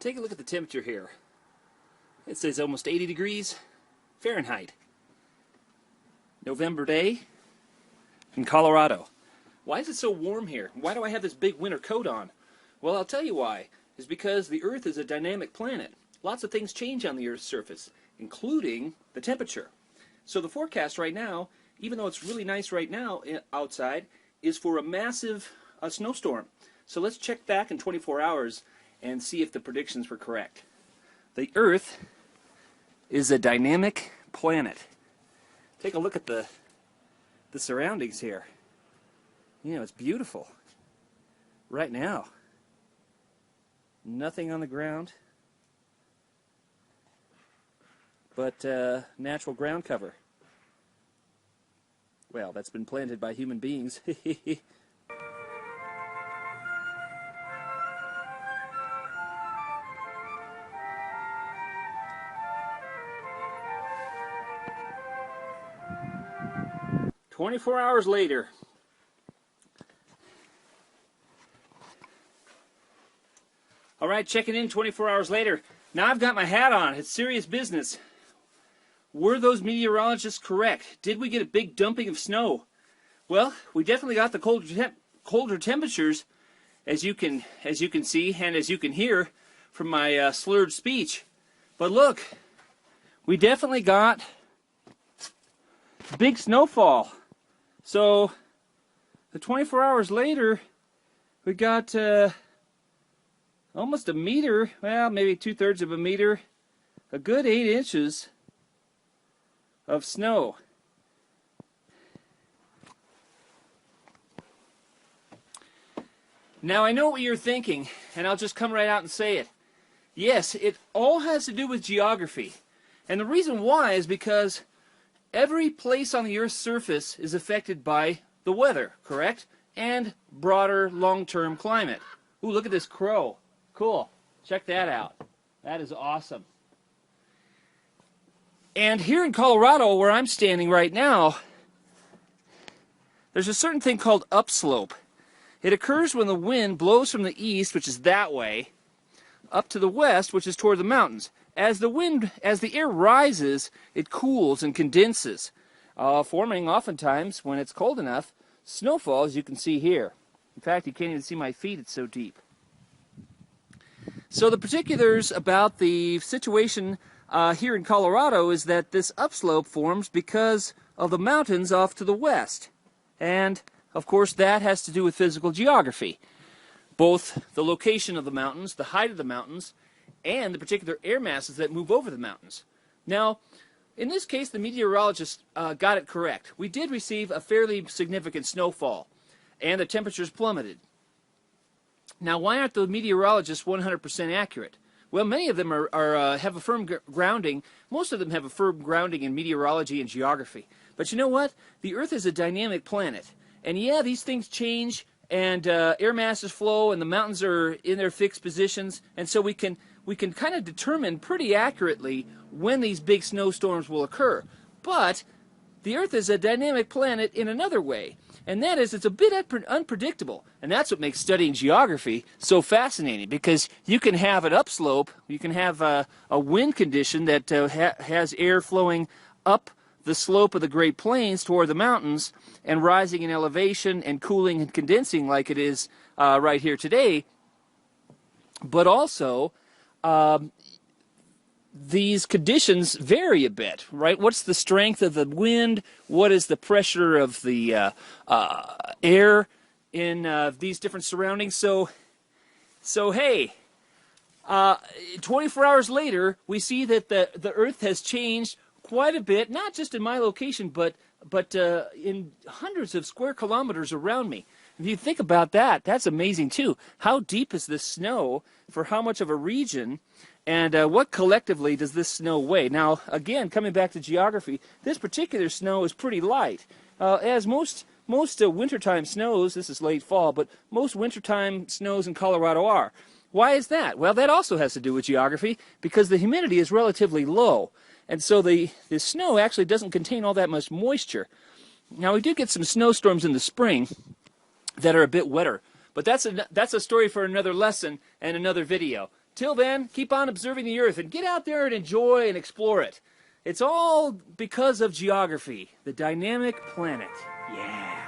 take a look at the temperature here. It says almost 80 degrees Fahrenheit. November day in Colorado. Why is it so warm here? Why do I have this big winter coat on? Well, I'll tell you why. It's because the Earth is a dynamic planet. Lots of things change on the Earth's surface, including the temperature. So the forecast right now, even though it's really nice right now outside, is for a massive snowstorm. So let's check back in 24 hours and see if the predictions were correct. The Earth is a dynamic planet. Take a look at the surroundings here. You know, it's beautiful. Right now. Nothing on the ground but natural ground cover. Well, that's been planted by human beings. 24 hours later. All right, checking in 24 hours later. Now I've got my hat on. It's serious business. Were those meteorologists correct? Did we get a big dumping of snow? Well, we definitely got the colder temperatures, as you can see and as you can hear from my slurred speech. But look, we definitely got big snowfall. So, the 24 hours later, we got almost a meter, well, maybe 2/3 of a meter, a good 8 inches of snow. Now, I know what you're thinking, and I'll just come right out and say it. Yes, it all has to do with geography. And the reason why is because every place on the Earth's surface is affected by the weather, correct? And broader long-term climate. Ooh, look at this crow. Cool. Check that out. That is awesome. And here in Colorado, where I'm standing right now, there's a certain thing called upslope. It occurs when the wind blows from the east, which is that way, up to the west, which is toward the mountains. As the air rises, it cools and condenses, forming oftentimes, when it's cold enough, snowfall, as you can see here. In fact, you can't even see my feet, it's so deep. So the particulars about the situation here in Colorado is that this upslope forms because of the mountains off to the west. And, of course, that has to do with physical geography. Both the location of the mountains, the height of the mountains, and the particular air masses that move over the mountains. Now, in this case, the meteorologists got it correct. We did receive a fairly significant snowfall, and the temperatures plummeted. Now, why aren't the meteorologists 100% accurate? Well, many of them have a firm grounding. Most of them have a firm grounding in meteorology and geography. But you know what? The Earth is a dynamic planet. And yeah, these things change, and air masses flow, and the mountains are in their fixed positions, and so we can kind of determine pretty accurately when these big snowstorms will occur. But the Earth is a dynamic planet in another way, and that is it's a bit unpredictable. And that's what makes studying geography so fascinating, because you can have an upslope, you can have a wind condition that has air flowing up the slope of the Great Plains toward the mountains and rising in elevation and cooling and condensing like it is right here today. But also, these conditions vary a bit, right? What's the strength of the wind? What is the pressure of the air in these different surroundings? So hey, 24 hours later, we see that the Earth has changed quite a bit, not just in my location, but in hundreds of square kilometers around me. If you think about that, that's amazing too. How deep is this snow for how much of a region, and what collectively does this snow weigh? Now, again, coming back to geography, this particular snow is pretty light. As most wintertime snows, this is late fall, but most wintertime snows in Colorado are. Why is that? Well, that also has to do with geography, because the humidity is relatively low. And so the snow actually doesn't contain all that much moisture. Now, we do get some snowstorms in the spring that are a bit wetter. But that's a story for another lesson and another video. Till then, keep on observing the Earth and get out there and enjoy and explore it. It's all because of geography, the dynamic planet. Yeah.